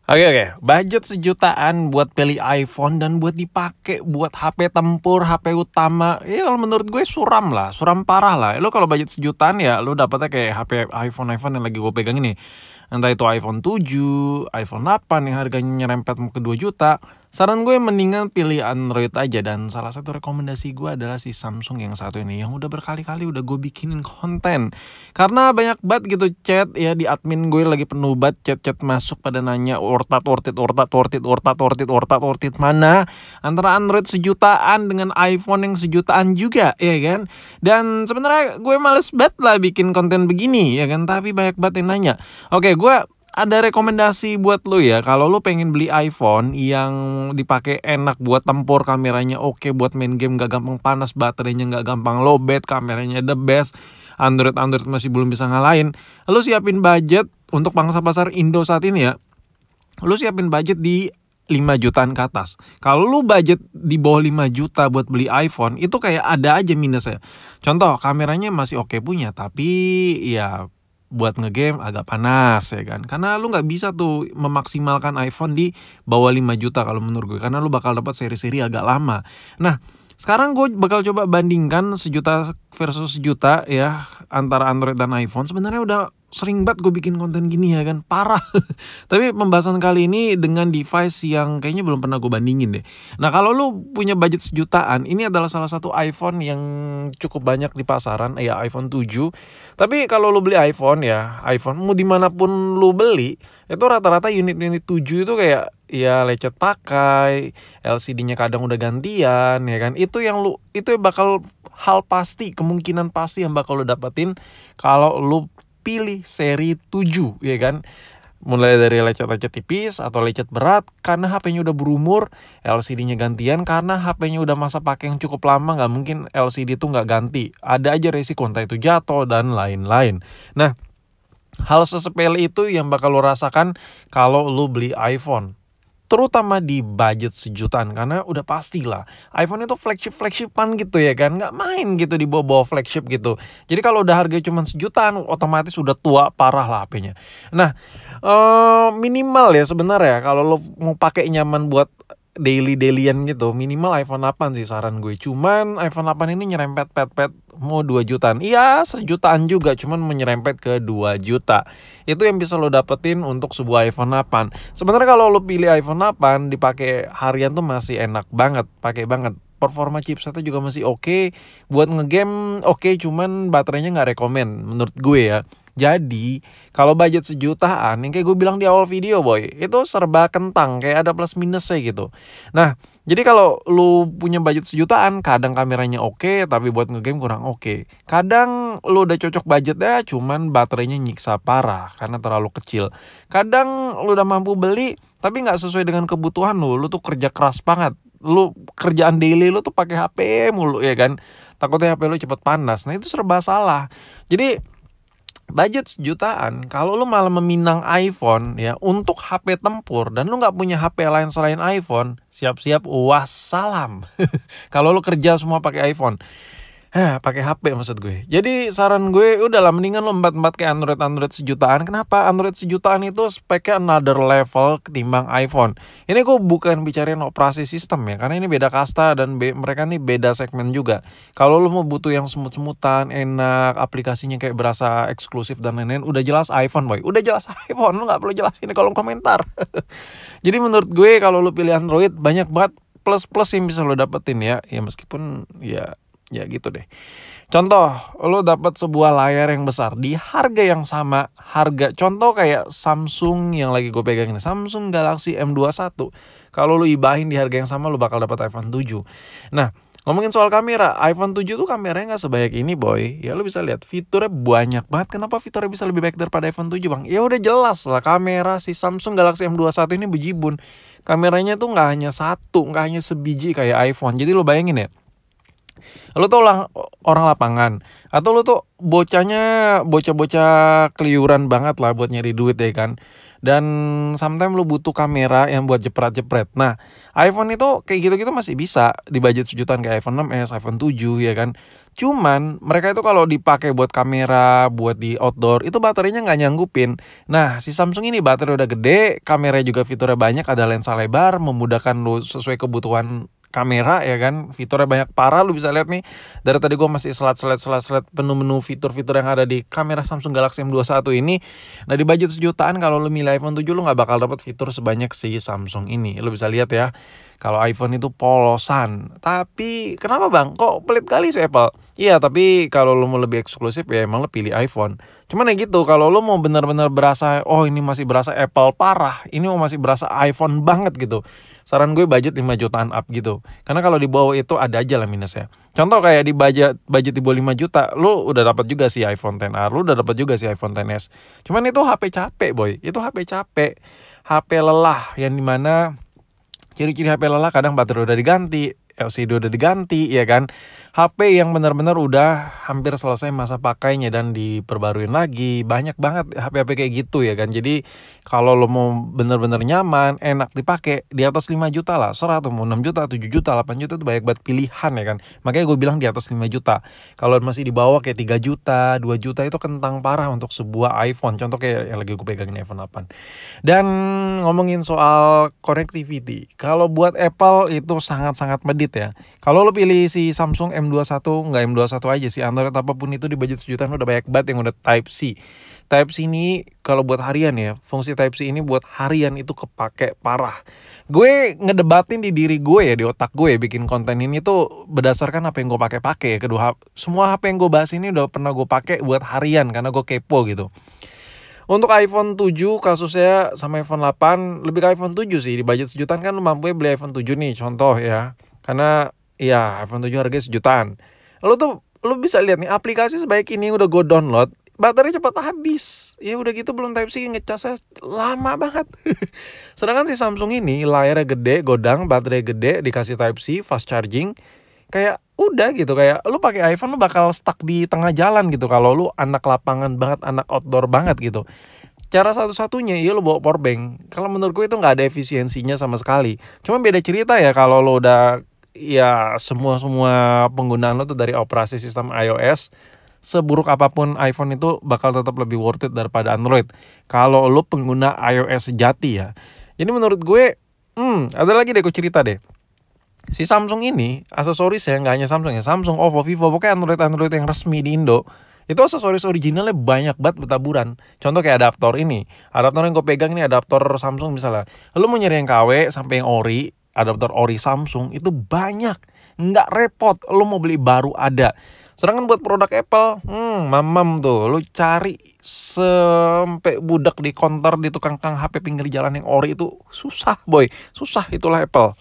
Oke, budget sejutaan buat pilih iPhone dan buat dipakai buat HP tempur, HP utama. Ya kalau menurut gue suram lah, suram parah lah. Lo kalau budget sejutaan ya lo dapetnya kayak HP iPhone yang lagi gue pegang ini. Entah itu iPhone 7, iPhone 8 yang harganya nyerempet mau ke 2 juta. Saran gue mendingan pilih Android aja, dan salah satu rekomendasi gue adalah si Samsung yang satu ini yang udah berkali-kali udah gue bikinin konten. Karena banyak banget gitu chat ya di admin gue lagi penuh banget chat-chat masuk pada nanya worth it mana antara Android sejutaan dengan iPhone yang sejutaan juga ya kan. Dan sebenarnya gue males banget lah bikin konten begini ya kan, tapi banyak banget yang nanya. Oke, gue ada rekomendasi buat lu ya. Kalau lu pengen beli iPhone yang dipakai enak buat tempur, kameranya oke, buat main game gak gampang panas, baterainya gak gampang lowbat, kameranya the best, Android masih belum bisa ngalahin. Lu siapin budget untuk pangsa pasar Indo saat ini ya. Lu siapin budget di 5 jutaan ke atas. Kalau lu budget di bawah 5 juta buat beli iPhone, itu kayak ada aja minusnya. Contoh, kameranya masih oke punya, tapi ya buat ngegame agak panas ya kan. Karena lu nggak bisa tuh memaksimalkan iPhone di bawah 5 juta kalau menurut gue. Karena lu bakal dapat seri-seri agak lama. Nah, sekarang gue bakal coba bandingkan sejuta versus sejuta ya, antara Android dan iPhone. Sebenarnya udah sering banget gue bikin konten gini ya kan, parah. Tapi pembahasan kali ini dengan device yang kayaknya belum pernah gue bandingin deh. Nah, kalau lu punya budget sejutaan, ini adalah salah satu iPhone yang cukup banyak di pasaran, ya iPhone 7. Tapi kalau lu beli iPhone ya, iPhone mau dimanapun lu beli, itu rata-rata unit-unit 7 itu kayak ya lecet pakai, LCD-nya kadang udah gantian ya kan. Itu yang bakal hal pasti, kemungkinan pasti yang bakal lu dapetin kalau lu pilih seri 7 ya kan. Mulai dari lecet-lecet tipis atau lecet berat karena HP-nya udah berumur, LCD-nya gantian karena HP-nya udah masa pakai yang cukup lama, nggak mungkin LCD itu nggak ganti. Ada aja resiko entah itu jatuh dan lain-lain. Nah, hal sesepele itu yang bakal lo rasakan kalau lo beli iPhone, terutama di budget sejutaan, karena udah pastilah iPhone itu flagshipan gitu ya kan, nggak main gitu di bawah flagship gitu. Jadi kalau udah harga cuma sejutaan, otomatis udah tua parah lah HP-nya. Nah, minimal ya sebenarnya kalau lo mau pakai nyaman buat dailyan gitu, minimal iPhone 8 sih saran gue. Cuman iPhone 8 ini nyerempet pet mau 2 jutaan. Iya, sejutaan juga, cuman menyerempet ke 2 juta. Itu yang bisa lo dapetin untuk sebuah iPhone 8. Sebenarnya kalau lo pilih iPhone 8 dipakai harian tuh masih enak banget, pakai banget. Performa chipsetnya juga masih oke. Buat ngegame oke, cuman baterainya nggak rekomen menurut gue ya. Jadi kalau budget sejutaan yang kayak gue bilang di awal video boy, itu serba kentang, kayak ada plus minusnya gitu. Nah, jadi kalau lu punya budget sejutaan, kadang kameranya oke, tapi buat ngegame kurang oke. Kadang lu udah cocok budgetnya, cuman baterainya nyiksa parah karena terlalu kecil. Kadang lu udah mampu beli, tapi nggak sesuai dengan kebutuhan lu tuh kerja keras banget. Lu kerjaan daily lu tuh pakai HP mulu ya kan. Takutnya HP lu cepet panas. Nah, itu serba salah. Jadi budget sejutaan, kalau lu malah meminang iPhone ya untuk HP tempur dan lu nggak punya HP lain selain iPhone, siap-siap wassalam. Kalau lu kerja semua pakai iPhone, pakai HP maksud gue. Jadi saran gue udahlah mendingan lo empat kayak Android sejutaan. Kenapa? Android sejutaan itu speknya another level ketimbang iPhone. Ini gue bukan bicarain operasi sistem ya, karena ini beda kasta dan mereka nih beda segmen juga. Kalau lo mau butuh yang semut-semutan, enak, aplikasinya kayak berasa eksklusif dan lain-lain, udah jelas iPhone boy. Udah jelas iPhone, lo nggak perlu jelasin di kolom komentar. Jadi menurut gue kalau lo pilih Android banyak banget plus-plus yang bisa lo dapetin ya. Ya meskipun ya gitu deh. Contoh, lo dapat sebuah layar yang besar di harga yang sama. Contoh kayak Samsung yang lagi gue pegang ini, Samsung Galaxy M21. Kalau lo ibahin di harga yang sama, lo bakal dapat iPhone 7. Nah, ngomongin soal kamera, iPhone 7 tuh kameranya gak sebanyak ini boy. Ya lo bisa lihat fiturnya banyak banget. Kenapa fiturnya bisa lebih baik daripada iPhone 7 bang? Ya udah jelas lah, kamera si Samsung Galaxy M21 ini bejibun. Kameranya tuh gak hanya satu, gak hanya sebiji kayak iPhone. Jadi lo bayangin ya, lu tuh orang lapangan, atau lu tuh bocah-bocah keluyuran banget lah buat nyari duit ya kan. Dan sometimes lu butuh kamera yang buat jepret-jepret. Nah, iPhone itu kayak gitu-gitu masih bisa di budget sejutaan kayak iPhone 6s, iPhone 7 ya kan. Cuman mereka itu kalau dipakai buat kamera, buat di outdoor itu baterainya nggak nyanggupin. Nah, si Samsung ini baterai udah gede, kamera juga fiturnya banyak, ada lensa lebar, memudahkan lu sesuai kebutuhan kamera ya kan. Fiturnya banyak parah, lu bisa lihat nih. Dari tadi gua masih selat menu-menu fitur-fitur yang ada di kamera Samsung Galaxy M21 ini. Nah, di budget sejutaan kalau lu milih iPhone 7 lu nggak bakal dapat fitur sebanyak si Samsung ini. Lu bisa lihat ya. Kalau iPhone itu polosan. Tapi kenapa bang? Kok pelit kali sih Apple? Iya, tapi kalau lo mau lebih eksklusif ya emang lo pilih iPhone. Cuman ya gitu, kalau lo mau benar-benar berasa, oh ini masih berasa Apple parah, ini mau masih berasa iPhone banget gitu. Saran gue budget 5 jutaan up gitu. Karena kalau di bawah itu ada aja lah minusnya. Contoh kayak di budget di bawah 5 juta, lo udah dapat juga si iPhone XR, lo udah dapat juga si iPhone XS. Cuman itu HP capek boy, itu HP capek. HP lelah yang dimana ciri-ciri HP lelah kadang baterai udah diganti, LCD udah diganti, ya kan. HP yang benar-benar udah hampir selesai masa pakainya dan diperbaruin lagi. Banyak banget HP-HP kayak gitu ya kan. Jadi kalau lo mau benar-benar nyaman, enak dipakai, di atas 5 juta lah. Serah tuh mau 6 juta, 7 juta, 8 juta itu banyak banget pilihan ya kan. Makanya gue bilang di atas 5 juta. Kalau masih di bawah kayak 3 juta, 2 juta itu kentang parah untuk sebuah iPhone. Contoh kayak yang lagi gue pegangin iPhone 8. Dan ngomongin soal connectivity, kalau buat Apple itu sangat-sangat medit ya. Kalau lo pilih si Samsung M21, nggak M21 aja sih, Android apapun itu di budget sejutaan udah banyak banget yang udah Type-C. Type-C ini kalau buat harian ya, fungsi Type-C ini buat harian itu kepake parah. Gue ngedebatin di diri gue ya, di otak gue ya, bikin konten ini tuh berdasarkan apa yang gue pakai ya. Semua HP yang gue bahas ini udah pernah gue pakai buat harian karena gue kepo gitu. Untuk iPhone 7 kasusnya sama iPhone 8, lebih ke iPhone 7 sih. Di budget sejutaan kan lu mampu beli iPhone 7 nih, contoh ya. Karena ya iPhone 7 harganya sejutaan. Lu bisa lihat nih aplikasi sebaik ini udah gue download, baterai cepat habis. Ya udah gitu belum Type-C, ngecasnya lama banget. Sedangkan si Samsung ini layarnya gede, godang, baterai gede, dikasih Type-C, fast charging. Kayak udah gitu, kayak lu pakai iPhone lu bakal stuck di tengah jalan gitu kalau lu anak lapangan banget, anak outdoor banget gitu. Cara satu-satunya ya lu bawa power bank. Kalau menurut gue itu nggak ada efisiensinya sama sekali. Cuma beda cerita ya kalau lu udah ya semua penggunaan lu tuh dari operasi sistem iOS. Seburuk apapun iPhone itu bakal tetap lebih worth it daripada Android kalau lu pengguna iOS sejati ya. Jadi menurut gue ada lagi deh, aku cerita deh. Si Samsung ini aksesoris ya, nggak hanya Samsung ya, Samsung, Oppo, Vivo, pokoknya Android yang resmi di Indo itu aksesoris originalnya banyak banget bertaburan. Contoh kayak adaptor ini, adaptor yang gue pegang ini adaptor Samsung misalnya. Lu mau nyari yang KW sampai yang ori, adaptor ori Samsung itu banyak, nggak repot. Lu mau beli baru ada. Sedangkan buat produk Apple, mamam tuh, lu cari sampai budak di counter di tukang HP pinggir jalan yang ori itu susah boy, susah itulah Apple.